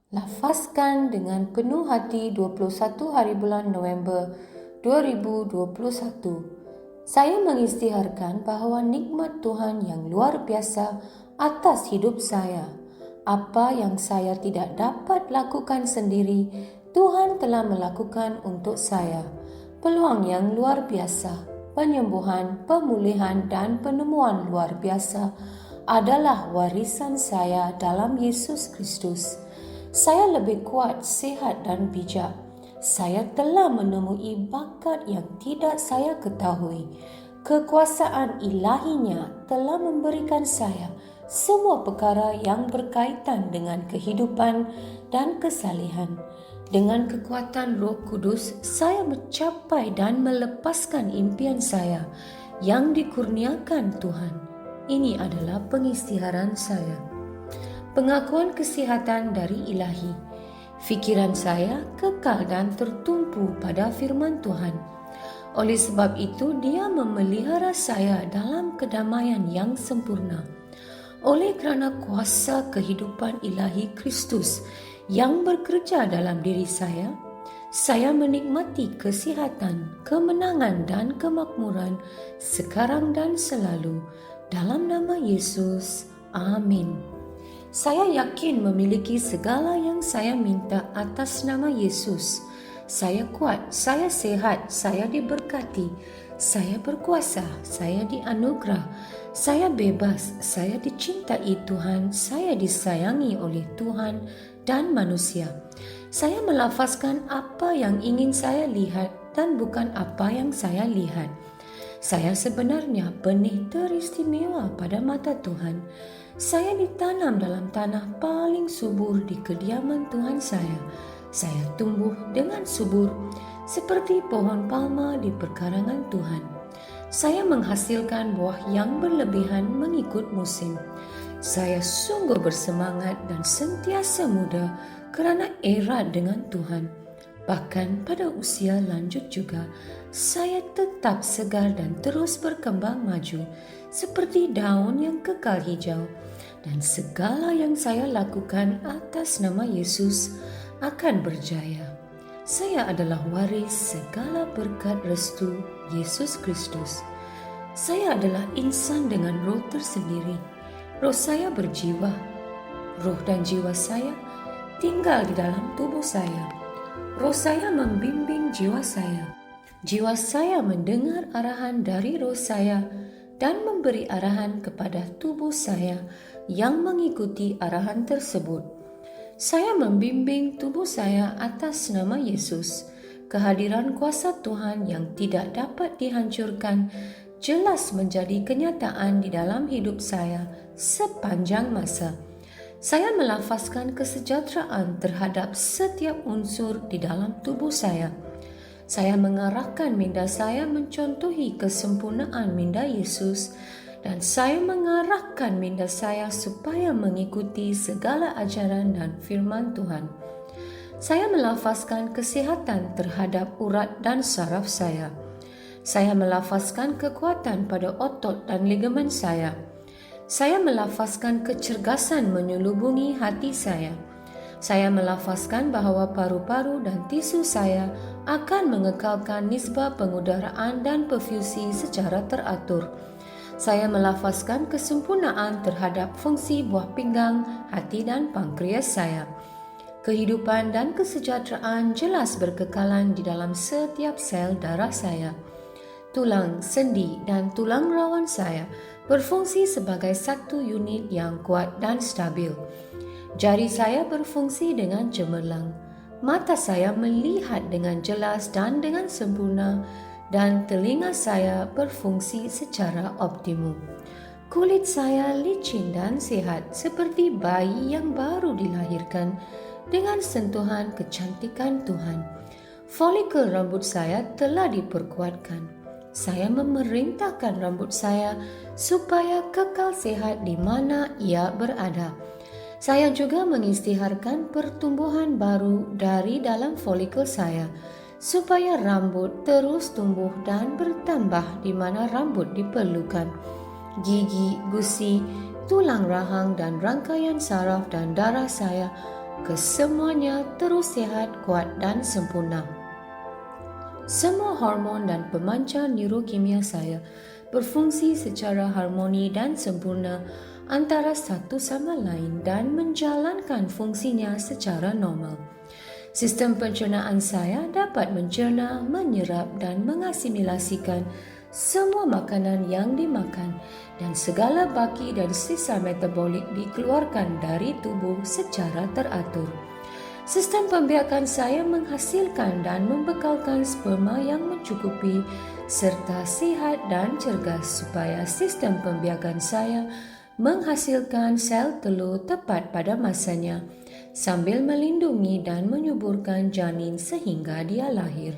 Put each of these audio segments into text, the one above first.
Lafazkan dengan penuh hati 21 hari bulan November 2021. Saya mengisytiharkan bahawa nikmat Tuhan yang luar biasa atas hidup saya. Apa yang saya tidak dapat lakukan sendiri, Tuhan telah melakukan untuk saya. Peluang yang luar biasa, penyembuhan, pemulihan dan penemuan luar biasa adalah warisan saya dalam Yesus Kristus. Saya lebih kuat, sehat dan bijak. Saya telah menemui bakat yang tidak saya ketahui. Kekuasaan ilahinya telah memberikan saya semua perkara yang berkaitan dengan kehidupan dan kesalihan. Dengan kekuatan Roh Kudus, saya mencapai dan melepaskan impian saya yang dikurniakan Tuhan. Ini adalah pengisytiharan saya. Pengakuan kesihatan dari ilahi. Fikiran saya kekal dan tertumpu pada firman Tuhan. Oleh sebab itu, dia memelihara saya dalam kedamaian yang sempurna. Oleh kerana kuasa kehidupan ilahi Kristus yang bekerja dalam diri saya menikmati kesihatan, kemenangan dan kemakmuran sekarang dan selalu. Dalam nama Yesus, amin. Saya yakin memiliki segala yang saya minta atas nama Yesus. Saya kuat, saya sehat, saya diberkati, saya berkuasa, saya dianugerah, saya bebas, saya dicintai Tuhan, saya disayangi oleh Tuhan dan manusia. Saya melafazkan apa yang ingin saya lihat dan bukan apa yang saya lihat. Saya sebenarnya benih teristimewa pada mata Tuhan. Saya ditanam dalam tanah paling subur di kediaman Tuhan saya. Saya tumbuh dengan subur seperti pohon palma di perkarangan Tuhan. Saya menghasilkan buah yang berlebihan mengikut musim. Saya sungguh bersemangat dan sentiasa muda kerana erat dengan Tuhan. Bahkan pada usia lanjut juga, saya tetap segar dan terus berkembang maju seperti daun yang kekal hijau. Dan segala yang saya lakukan atas nama Yesus akan berjaya. Saya adalah waris segala berkat restu Yesus Kristus. Saya adalah insan dengan roh tersendiri. Roh saya berjiwa. Roh dan jiwa saya tinggal di dalam tubuh saya. Roh saya membimbing jiwa saya. Jiwa saya mendengar arahan dari roh saya dan memberi arahan kepada tubuh saya yang mengikuti arahan tersebut. Saya membimbing tubuh saya atas nama Yesus. Kehadiran kuasa Tuhan yang tidak dapat dihancurkan jelas menjadi kenyataan di dalam hidup saya sepanjang masa. Saya melafazkan kesejahteraan terhadap setiap unsur di dalam tubuh saya. Saya mengarahkan minda saya mencontohi kesempurnaan minda Yesus dan saya mengarahkan minda saya supaya mengikuti segala ajaran dan firman Tuhan. Saya melafazkan kesihatan terhadap urat dan saraf saya. Saya melafazkan kekuatan pada otot dan ligamen saya. Saya melafazkan kecergasan menyelubungi hati saya. Saya melafazkan bahawa paru-paru dan tisu saya akan mengekalkan nisbah pengudaraan dan perfusi secara teratur. Saya melafazkan kesempurnaan terhadap fungsi buah pinggang, hati dan pankreas saya. Kehidupan dan kesejahteraan jelas berkekalan di dalam setiap sel darah saya. Tulang, sendi dan tulang rawan saya berfungsi sebagai satu unit yang kuat dan stabil. Jari saya berfungsi dengan cemerlang. Mata saya melihat dengan jelas dan dengan sempurna dan telinga saya berfungsi secara optimum. Kulit saya licin dan sehat seperti bayi yang baru dilahirkan dengan sentuhan kecantikan Tuhan. Folikel rambut saya telah diperkuatkan. Saya memerintahkan rambut saya supaya kekal sehat di mana ia berada. Saya juga mengisytiharkan pertumbuhan baru dari dalam folikel saya, supaya rambut terus tumbuh dan bertambah di mana rambut diperlukan. Gigi, gusi, tulang rahang dan rangkaian saraf dan darah saya Kesemuanya terus sehat, kuat dan sempurna. Semua hormon dan pemancar neurokimia saya berfungsi secara harmoni dan sempurna antara satu sama lain dan menjalankan fungsinya secara normal. Sistem pencernaan saya dapat mencerna, menyerap dan mengasimilasikan semua makanan yang dimakan dan segala baki dan sisa metabolik dikeluarkan dari tubuh secara teratur. Sistem pembiakan saya menghasilkan dan membekalkan sperma yang mencukupi serta sihat dan cergas supaya sistem pembiakan saya menghasilkan sel telur tepat pada masanya sambil melindungi dan menyuburkan janin sehingga dia lahir.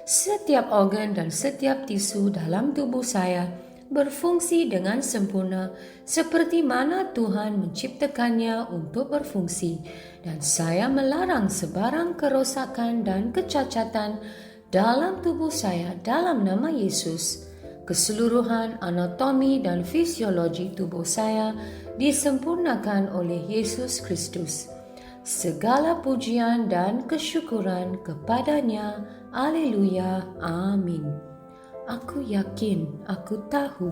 Setiap organ dan setiap tisu dalam tubuh saya berfungsi dengan sempurna seperti mana Tuhan menciptakannya untuk berfungsi, dan saya melarang sebarang kerosakan dan kecacatan dalam tubuh saya dalam nama Yesus. Keseluruhan anatomi dan fisiologi tubuh saya disempurnakan oleh Yesus Kristus. Segala pujian dan kesyukuran kepadanya. Haleluya. Amin. Aku yakin, aku tahu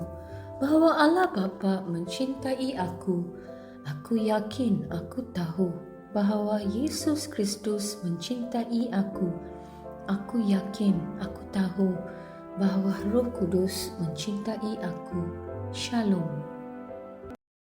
bahwa Allah Bapa mencintai aku. Aku yakin, aku tahu bahwa Yesus Kristus mencintai aku. Aku yakin, aku tahu bahwa Roh Kudus mencintai aku. Shalom.